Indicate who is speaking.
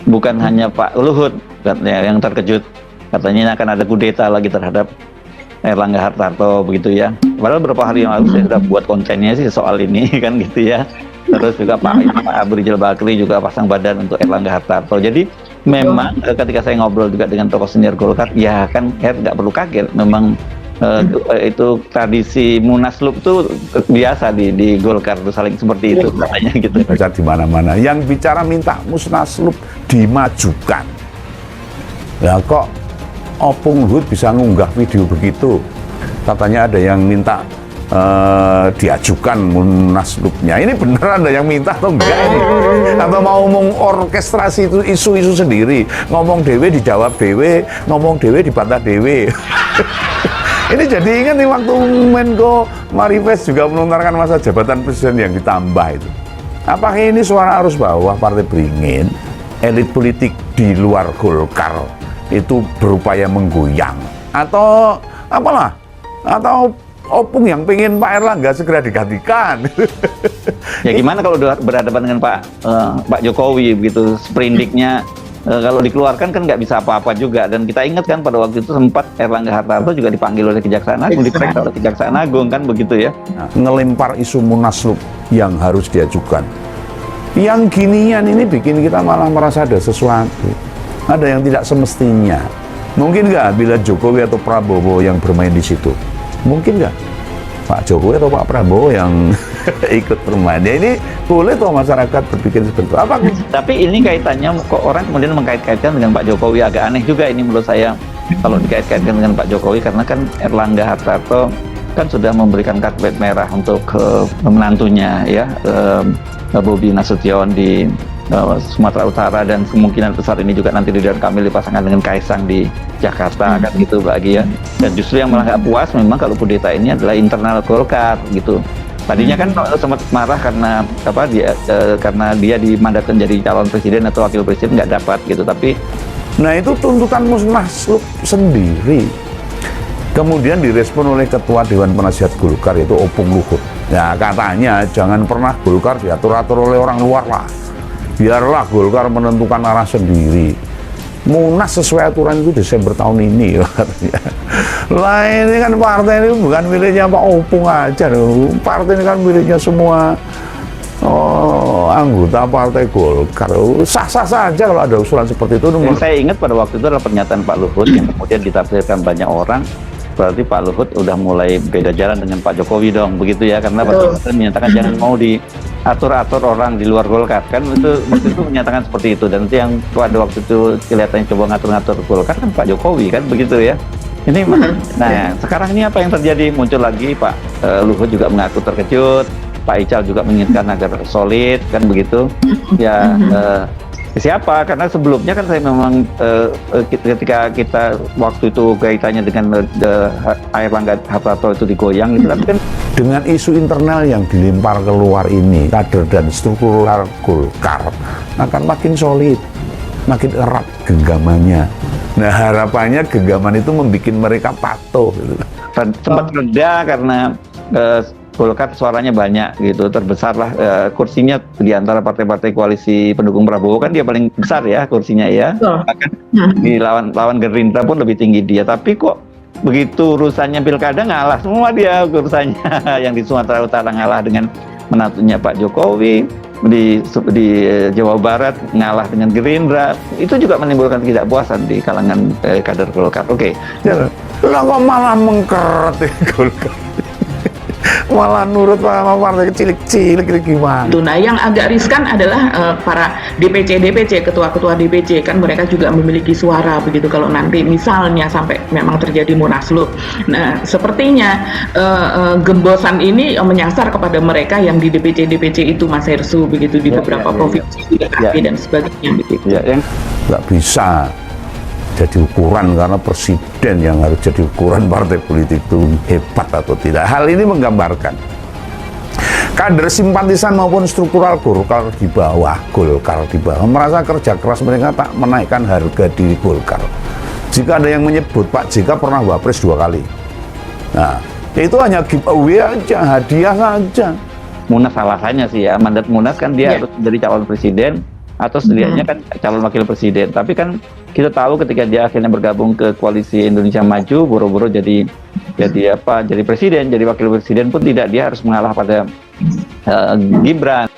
Speaker 1: bukan hanya Pak Luhut katanya yang terkejut, katanya akan ada kudeta lagi terhadap Erlangga Hartarto begitu ya. Padahal beberapa hari yang lalu saya sudah buat kontennya sih soal ini kan gitu ya. Terus juga Pak Abu Rizal Bakri juga pasang badan untuk Erlangga Hartarto. Jadi memang ketika saya ngobrol juga dengan tokoh senior Golkar, ya kan nggak perlu kaget. Memang itu tradisi munaslup tuh biasa di Golkar tuh saling seperti itu katanya gitu.
Speaker 2: Baca di mana-mana. Yang bicara minta munaslup dimajukan. Ya kok Opung Luhut bisa ngunggah video begitu? Katanya ada yang minta diajukan munaslupnya. Ini beneran ada yang minta atau enggak ini? Atau mau mengorkestrasi itu isu-isu sendiri? Ngomong dewe dijawab dewe, ngomong dewe dibantah dewe. Ini jadi ingat nih waktu Menko Marifest juga melontarkan masa jabatan presiden yang ditambah itu. Apakah ini suara arus bawah Partai Beringin, elit politik di luar Golkar itu berupaya menggoyang? Atau apalah? Atau Opung yang pengen Pak Erlangga segera digantikan?
Speaker 1: Ya gimana kalau berhadapan dengan Pak Jokowi begitu, sprindiknya kalau dikeluarkan kan nggak bisa apa-apa juga. Dan kita ingat kan pada waktu itu sempat Erlangga Hartarto juga dipanggil oleh Kejaksaan Agung, diperiksa oleh Kejaksaan Agung kan begitu ya.
Speaker 2: Nah, ngelempar isu munaslup yang harus diajukan. Yang ginian ini bikin kita malah merasa ada sesuatu. Ada yang tidak semestinya. Mungkin nggak bila Jokowi atau Prabowo yang bermain di situ? Mungkin nggak Pak Jokowi atau Pak Prabowo yang ikut bermain? Ya ini boleh toh masyarakat berpikir seperti itu. Apa?
Speaker 1: Tapi ini kaitannya kok orang kemudian mengkait-kaitkan dengan Pak Jokowi, agak aneh juga ini menurut saya kalau dikait-kaitkan dengan Pak Jokowi, karena kan Erlangga Hartarto kan sudah memberikan karpet merah untuk menantunya ya, Bobi Nasution di Sumatera Utara, dan kemungkinan besar ini juga nanti Ridwan Kamil dipasangkan dengan Kaisang di Jakarta kan gitu bagi ya. Dan justru yang malah nggak puas memang kalau kudeta ini adalah internal Golkar gitu. Tadinya kan sempat marah karena karena dia dimandatkan jadi calon presiden atau wakil presiden nggak dapat gitu. Tapi
Speaker 2: nah itu tuntutan munaslup sendiri. Kemudian direspon oleh Ketua Dewan Penasihat Golkar yaitu Opung Luhut. Ya katanya jangan pernah Golkar diatur-atur oleh orang luar lah. Biarlah Golkar menentukan arah sendiri. Munas sesuai aturan itu Desember tahun ini katanya. Lah ini kan partai ini bukan miliknya Pak Opung aja loh. Partai ini kan miliknya semua anggota Partai Golkar. Sah-sah saja kalau ada usulan seperti itu.
Speaker 1: Yang saya ingat pada waktu itu adalah pernyataan Pak Luhut yang kemudian ditafsirkan banyak orang. Berarti Pak Luhut udah mulai beda jalan dengan Pak Jokowi dong, begitu ya? Karena Pak Jokowi menyatakan jangan mau diatur-atur orang di luar Golkar, kan itu waktu itu menyatakan seperti itu. Dan itu yang pada waktu itu kelihatannya coba ngatur-ngatur Golkar kan Pak Jokowi kan begitu ya. Ini nah sekarang ini apa yang terjadi? Muncul lagi Pak Luhut juga mengaku terkejut, Pak Ical juga menginginkan agar solid kan begitu. Ya siapa? Karena sebelumnya kan saya memang ketika kita waktu itu kaitannya dengan Erlangga Hartarto itu digoyang gitu, tapi kan
Speaker 2: dengan isu internal yang dilempar keluar ini, kader dan struktural Golkar akan makin solid, makin erat genggamannya. Nah harapannya genggaman itu membuat mereka patuh gitu.
Speaker 1: Sempat reda karena Golkar suaranya banyak gitu, terbesarlah kursinya di antara partai-partai koalisi pendukung Prabowo, kan dia paling besar ya kursinya ya. Bahkan di lawan Gerindra pun lebih tinggi dia, tapi kok begitu urusannya pilkada ngalah semua dia urusannya. Yang di Sumatera Utara ngalah dengan menantunya Pak Jokowi, di Jawa Barat ngalah dengan Gerindra. Itu juga menimbulkan ketidakpuasan di kalangan kader Golkar. Oke.
Speaker 2: Ya, kok malah mengkeret Golkar? Malah nurut sama partai kecil-kecil gimana?
Speaker 3: Nah, yang agak riskan adalah para DPC, ketua-ketua DPC, kan mereka juga memiliki suara begitu kalau nanti misalnya sampai memang terjadi munaslup. Nah, sepertinya gembosan ini menyasar kepada mereka yang di DPC itu, Mas Hersu, begitu di beberapa provinsi dan sebagainya begitu.
Speaker 1: Ya, yang
Speaker 2: nggak bisa jadi ukuran, karena presiden yang harus jadi ukuran partai politik itu hebat atau tidak. Hal ini menggambarkan kader simpatisan maupun struktural Golkar di bawah merasa kerja keras mereka tak menaikkan harga diri Golkar. Jika ada yang menyebut Pak JK pernah wapres 2 kali, nah itu hanya giveaway aja, hadiah saja.
Speaker 1: Munas alasannya sih ya, mandat Munas kan dia harus menjadi calon presiden atau setidaknya kan calon wakil presiden. Tapi kan kita tahu ketika dia akhirnya bergabung ke koalisi Indonesia Maju, boro-boro jadi presiden, jadi wakil presiden pun tidak, dia harus mengalah pada Gibran.